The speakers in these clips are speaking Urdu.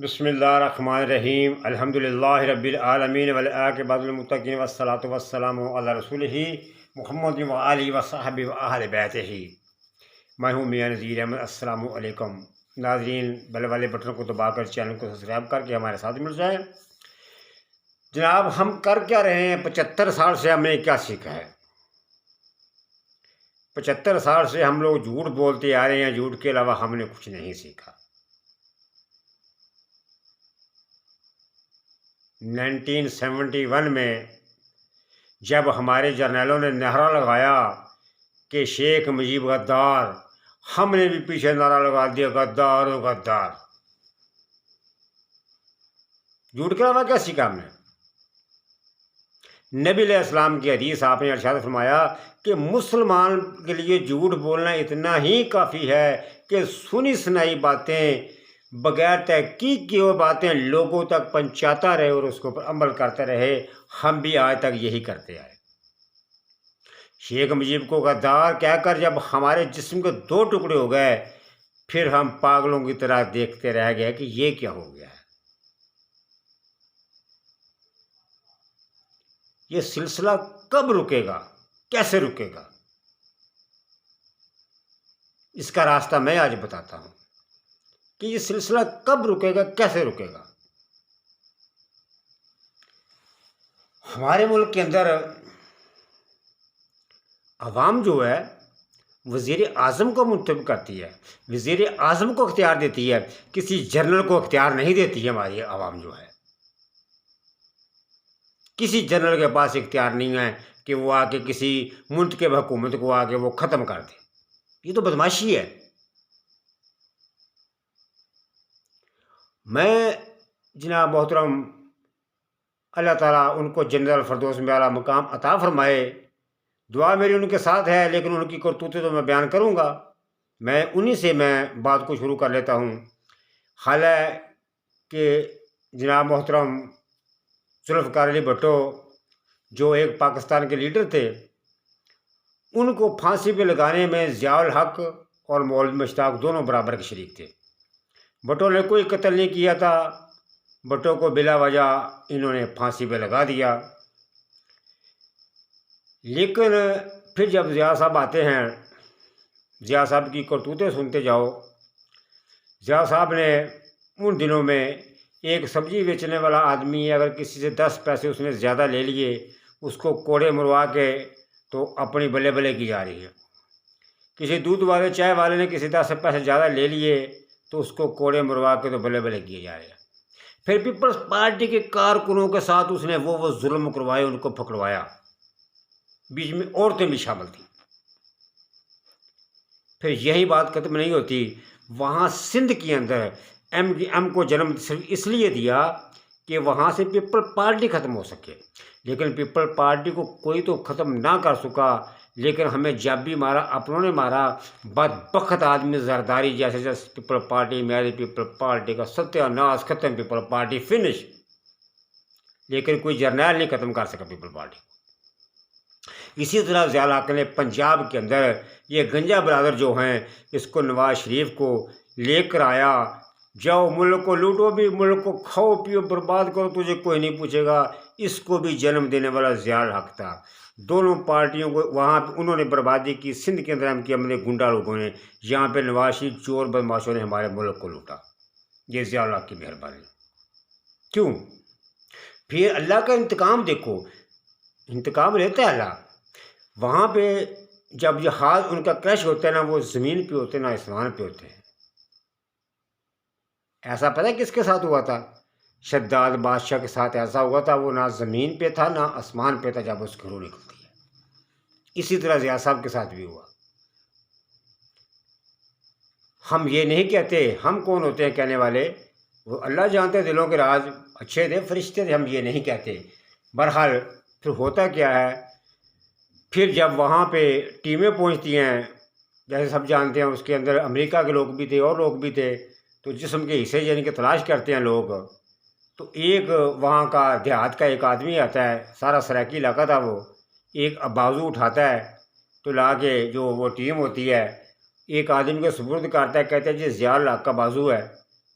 بسم اللہ الرحمن الرحیم الحمدللہ رب العالمین والعاقبۃ للمتقین والصلاۃ والسلام علی رسولہ محمد وآلہ وصحبہ وأہل بیتہ۔ میں ہوں میاں نذیر احمد۔ السلام علیکم ناظرین، بل والے بٹن کو دبا کر چینل کو سبسکرائب کر کے ہمارے ساتھ مل جائیں۔ جناب، ہم کر کیا رہے ہیں؟ 75 سال سے ہم نے کیا سیکھا ہے؟ 75 سال سے ہم لوگ جھوٹ بولتے آ رہے ہیں، جھوٹ کے علاوہ ہم نے کچھ نہیں سیکھا۔ 1971 میں جب ہمارے جرنیلوں نے نعرہ لگایا کہ شیخ مجیب غدار، ہم نے بھی پیچھے نعرہ لگا دیا غدار و غدار۔ جھوٹ کے علاوہ کیا سیکھا ہم نے؟ نبی علیہ السلام کی حدیث آپ نے ارشاد فرمایا کہ مسلمان کے لیے جھوٹ بولنا اتنا ہی کافی ہے کہ سنی سنائی باتیں، بغیر تحقیق کی وہ باتیں لوگوں تک پہنچاتا رہے اور اس کے اوپر عمل کرتا رہے۔ ہم بھی آج تک یہی کرتے آئے۔ شیخ مجیب کو غدار کہہ کر جب ہمارے جسم کے 2 ٹکڑے ہو گئے، پھر ہم پاگلوں کی طرح دیکھتے رہ گئے کہ یہ کیا ہو گیا ہے۔ یہ سلسلہ کب رکے گا؟ کیسے رکے گا؟ اس کا راستہ میں آج بتاتا ہوں کہ یہ سلسلہ کب رکے گا، کیسے رکے گا۔ ہمارے ملک کے اندر عوام جو ہے وزیر اعظم کو منتخب کرتی ہے، وزیر اعظم کو اختیار دیتی ہے، کسی جنرل کو اختیار نہیں دیتی ہے۔ ہماری عوام جو ہے کسی جنرل کے پاس اختیار نہیں ہے کہ وہ آ کے کسی منتخب حکومت کو آ کے وہ ختم کر دے۔ یہ تو بدماشی ہے۔ میں جناب محترم، اللہ تعالیٰ ان کو جنت الفردوس میں اعلیٰ مقام عطا فرمائے، دعا میری ان کے ساتھ ہے، لیکن ان کی کرتوتیں تو میں بیان کروں گا۔ میں انہی سے بات کو شروع کر لیتا ہوں۔ حالانکہ جناب محترم ذوالفقار علی بھٹو جو ایک پاکستان کے لیڈر تھے، ان کو پھانسی پہ لگانے میں ضیاء الحق اور مولوی مشتاق دونوں برابر کے شریک تھے۔ بھٹو نے کوئی قتل نہیں کیا تھا، بھٹو کو بلا وجہ انہوں نے پھانسی پہ لگا دیا۔ لیکن پھر جب ضیاء صاحب آتے ہیں، ضیاء صاحب کی کرتوتیں سنتے جاؤ۔ ضیاء صاحب نے ان دنوں میں ایک سبزی بیچنے والا آدمی اگر کسی سے 10 پیسے اس نے زیادہ لے لیے، اس کو کوڑے مروا کے تو اپنی بلے بلے کی جا رہی ہے۔ کسی دودھ والے، چائے والے نے کسی 10 پیسے زیادہ لے لیے تو اس کو کوڑے مروا کے تو بلے بلے کیے جا رہے ہیں۔ پھر پیپلز پارٹی کے کارکنوں کے ساتھ اس نے وہ ظلم کروائے، ان کو پکڑوایا، بیچ میں عورتیں بھی شامل تھیں۔ پھر یہی بات ختم نہیں ہوتی، وہاں سندھ کے اندر ایم کو جنم صرف اس لیے دیا کہ وہاں سے پیپل پارٹی ختم ہو سکے، لیکن پیپل پارٹی کو کوئی تو ختم نہ کر سکا، لیکن ہمیں جب بھی مارا اپنوں نے مارا۔ بدبخت آدمی زرداری جیسے پیپل پارٹی میں آئی، پیپل پارٹی کا ستیہ ناش ختم، پیپل پارٹی فنش، لیکن کوئی جرنیل نہیں ختم کر سکا پیپل پارٹی۔ اسی طرح ضیاء الحق نے پنجاب کے اندر یہ گنجا برادر جو ہیں، اس کو نواز شریف کو لے کر آیا، جاؤ ملک کو لوٹو بھی، ملک کو کھاؤ پیو برباد کرو، تجھے کوئی نہیں پوچھے گا۔ اس کو بھی جنم دینے والا ضیاء الحق تھا۔ دونوں پارٹیوں کو وہاں پہ انہوں نے بربادی کی۔ سندھ کے اندر ہم کی ہم نے گنڈا لوگوں نے، یہاں پہ نواز شریف چور بدماشوں نے ہمارے ملک کو لوٹا۔ یہ ضیاء الحق کی مہربانی۔ کیوں؟ پھر اللہ کا انتقام دیکھو، انتقام لیتا ہے اللہ۔ وہاں پہ جب جہاز ان کا کریش ہوتا ہے نا، وہ زمین پہ ہوتے ہیں نہ آسمان پہ ہوتے ہیں۔ ایسا پتہ ہے کس کے ساتھ ہوا تھا؟ شداد بادشاہ کے ساتھ ایسا ہوا تھا، وہ نہ زمین پہ تھا نہ آسمان پہ تھا جب اس کی روح نکلتی ہے۔ اسی طرح ضیاء صاحب کے ساتھ بھی ہوا۔ ہم یہ نہیں کہتے، ہم کون ہوتے ہیں کہنے والے؟ وہ اللہ جانتے دلوں کے راز، اچھے تھے، فرشتے تھے، ہم یہ نہیں کہتے۔ بہرحال پھر ہوتا کیا ہے، پھر جب وہاں پہ ٹیمیں پہنچتی ہیں، جیسے سب جانتے ہیں اس کے اندر امریکہ کے لوگ بھی تھے اور لوگ بھی تھے، تو جسم کے حصے یعنی کہ تلاش کرتے ہیں لوگ، تو ایک وہاں کا دیہات کا ایک آدمی آتا ہے، سارا سرائکی علاقہ تھا، وہ ایک بازو اٹھاتا ہے تو لا کے جو وہ ٹیم ہوتی ہے ایک آدمی کو سپرد کرتا ہے، کہتے ہیں جی ضیاء الحق کا بازو ہے،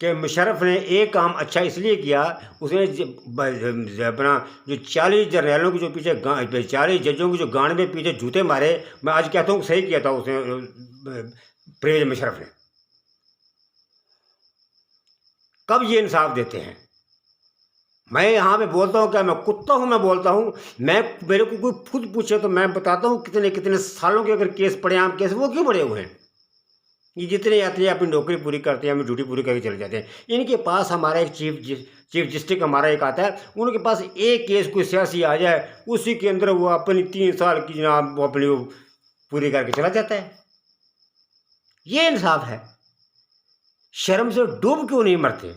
کہ مشرف نے ایک کام اچھا اس لیے کیا، اس نے اپنا جو 40 جرنیلوں کے جو پیچھے 40 ججوں کے جو گانڈ میں پیچھے جوتے مارے، میں آج کہتا ہوں صحیح کیا تھا اس نے پرویز مشرف نے. کب یہ انصاف دیتے ہیں؟ میں یہاں پہ بولتا ہوں، کیا میں کتا ہوں؟ میں بولتا ہوں، میرے کو کوئی خود پوچھے تو میں بتاتا ہوں کتنے سالوں کے اگر کیس پڑے عام کیس، وہ کیوں پڑے ہوئے ہیں؟ یہ جتنے آتے ہیں اپنی نوکری پوری کرتے ہیں، ہمیں ڈیوٹی پوری کر کے چلے جاتے ہیں. ان کے پاس ہمارا ایک چیف جسٹس ہمارا ایک آتا ہے، ان کے پاس ایک کیس کوئی سیاسی آ جائے، اسی کے اندر وہ اپنی 3 سال کی جناب وہ اپنی پوری کر کے چلا جاتا ہے. یہ انصاف ہے؟ شرم سے ڈوب کیوں نہیں مرتے؟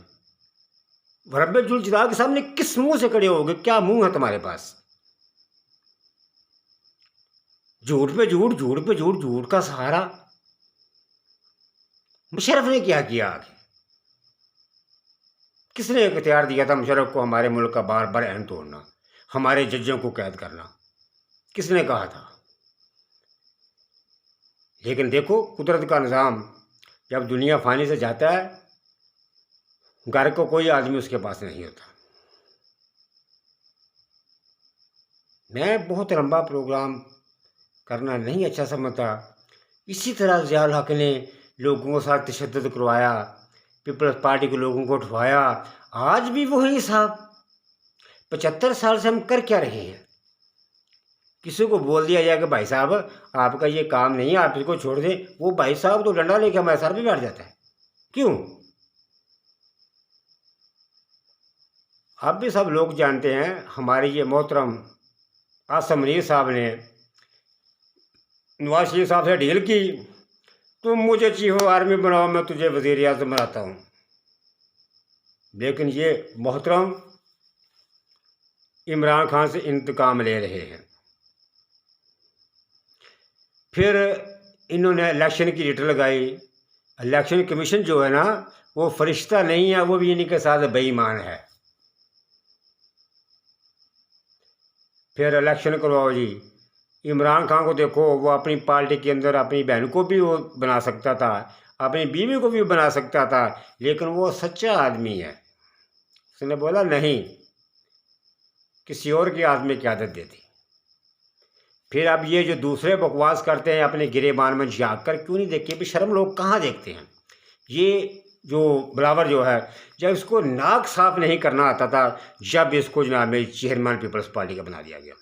رب الجلال کے سامنے کس منہ سے کھڑے ہو گے؟ کیا منہ ہے تمہارے پاس؟ جھوٹ پہ جھوٹ، جھوٹ پہ جھوٹ، جھوٹ کا سہارا. مشرف نے کیا کیا آگے؟ کس نے اختیار دیا تھا مشرف کو ہمارے ملک کا بار بار عہد توڑنا، ہمارے ججوں کو قید کرنا؟ کس نے کہا تھا؟ لیکن دیکھو قدرت کا نظام، جب دنیا فانی سے جاتا ہے، گھر کو کوئی آدمی اس کے پاس نہیں ہوتا. میں بہت لمبا پروگرام کرنا نہیں اچھا سمجھتا. اسی طرح ضیاء الحق نے لوگوں کے ساتھ تشدد کروایا، پیپلز پارٹی کے لوگوں کو اٹھوایا. آج بھی وہی صاحب. 75 سال سے ہم کر کیا رہے ہیں؟ کسی کو بول دیا جائے کہ بھائی صاحب آپ کا یہ کام نہیں ہے، آپ اس کو چھوڑ دیں، وہ بھائی صاحب تو ڈنڈا لے کے ہمارے سر پہ بیٹھ جاتا ہے. کیوں؟ اب بھی سب لوگ جانتے ہیں، ہمارے یہ محترم عاصم منیر صاحب نے نواز شریف صاحب سے ڈیل کی، تم مجھے چیف آف آرمی بناؤ، میں تجھے وزیر اعظم بناتا ہوں. لیکن یہ محترم عمران خان سے انتقام لے رہے ہیں. پھر انہوں نے الیکشن کی ڈیٹ لگائی. الیکشن کمیشن جو ہے نا، وہ فرشتہ نہیں ہے، وہ بھی انہیں کے ساتھ بے ایمان ہے. پھر الیکشن کرواؤ جی. عمران خان کو دیکھو، وہ اپنی پارٹی کے اندر اپنی بہن کو بھی وہ بنا سکتا تھا، اپنی بیوی کو بھی بنا سکتا تھا، لیکن وہ سچا آدمی ہے. اس نے بولا نہیں، کسی اور کے آدمی کی عادت دیتی. پھر اب یہ جو دوسرے بکواس کرتے ہیں اپنے گریبان میں جھانک کر، کیوں نہیں دیکھتے؟ بھی شرم لوگ کہاں دیکھتے ہیں؟ یہ جو بلاور جو ہے، جب اس کو ناک صاف نہیں کرنا آتا تھا، جب اس کو جناب چیئرمین پیپلز پارٹی کا بنا دیا گیا،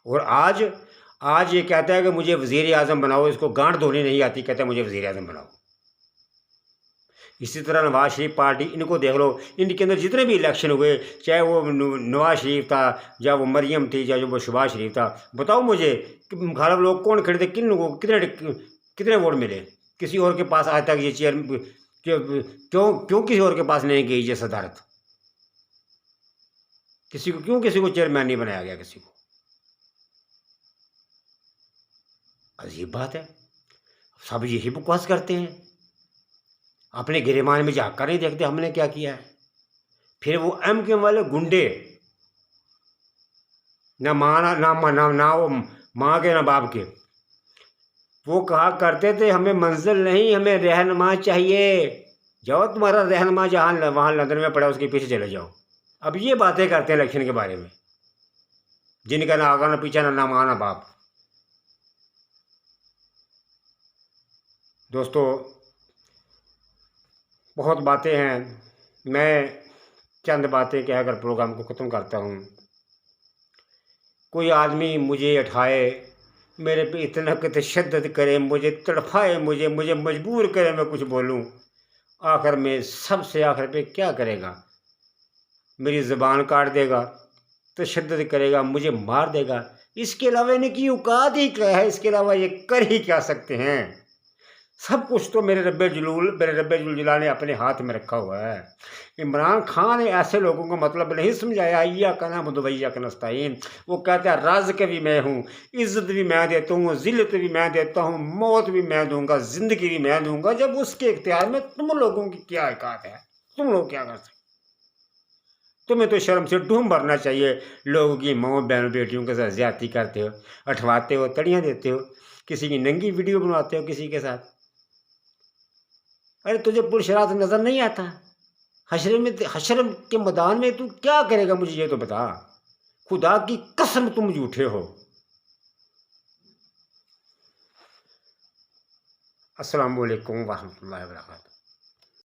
اور آج یہ کہتا ہے کہ مجھے وزیر اعظم بناؤ. اس کو گانٹ دھونی نہیں آتی، کہتا ہے مجھے وزیر اعظم بناؤ. اسی طرح نواز شریف پارٹی، ان کو دیکھ لو، ان کے اندر جتنے بھی الیکشن ہوئے، چاہے وہ نواز شریف تھا، یا وہ مریم تھی، یا وہ شہباز شریف تھا، بتاؤ مجھے کہ مخالف لوگ کون کھڑے تھے، کن لوگوں کو کتنے ووٹ ملے؟ کسی اور کے پاس آج تک یہ چیئر کیوں کسی اور کے پاس نہیں گئی یہ صدارت؟ کسی کو چیئرمین نہیں بنایا گیا کسی کو؟ عجیب بات ہے. سب یہی بکواس کرتے ہیں، اپنے گریبان میں جا کر نہیں دیکھتے ہم نے کیا کیا ہے. پھر وہ ایم کے والے گنڈے، نہ وہ ماں کے نہ باپ کے، وہ کہا کرتے تھے ہمیں منزل نہیں، ہمیں رہنما چاہیے. جاؤ تمہارا رہنما جہاں وہاں لندن میں پڑا، اس کے پیچھے چلے جاؤ. اب یہ باتیں کرتے ہیں الیکشن کے بارے میں، جن کا نہ آگا نہ پیچھا، نہ ماں نہ باپ. دوستو بہت باتیں ہیں، میں چند باتیں کہہ کر پروگرام کو ختم کرتا ہوں. کوئی آدمی مجھے اٹھائے، میرے پہ اتنا کہ تشدد کرے، مجھے تڑپائے، مجھے مجبور کرے میں کچھ بولوں، آخر میں سب سے آخر پہ کیا کرے گا؟ میری زبان کاٹ دے گا، تشدد کرے گا، مجھے مار دے گا. اس کے علاوہ ان کی اوقات ہی کیا ہے؟ اس کے علاوہ یہ کر ہی کیا سکتے ہیں؟ سب کچھ تو میرے رب الجلال نے اپنے ہاتھ میں رکھا ہوا ہے. عمران خان نے ایسے لوگوں کو مطلب نہیں سمجھایا، ایاک نعبد و ایاک نستعین. وہ کہتا ہے رازق بھی میں ہوں، عزت بھی میں دیتا ہوں، ذلت بھی میں دیتا ہوں، موت بھی میں دوں گا، زندگی بھی میں دوں گا. جب اس کے اختیار میں تم لوگوں کی کیا اوقات ہے؟ تم لوگ کیا کر سکتے؟ تمہیں تو شرم سے ڈوم بھرنا چاہیے. لوگوں کی ماؤں بہنوں بیٹیوں کے ساتھ زیادتی کرتے ہو، اٹھواتے ہو، تڑیاں دیتے ہو، کسی کی ننگی ویڈیو بنواتے ہو کسی کے ساتھ. ارے تجھے پرشرات نظر نہیں آتا؟ حشر کے میدان میں تو کیا کرے گا؟ مجھے یہ تو بتا، خدا کی قسم تم جھوٹے ہو۔ السلام علیکم ورحمۃ اللہ وبرکاتہ۔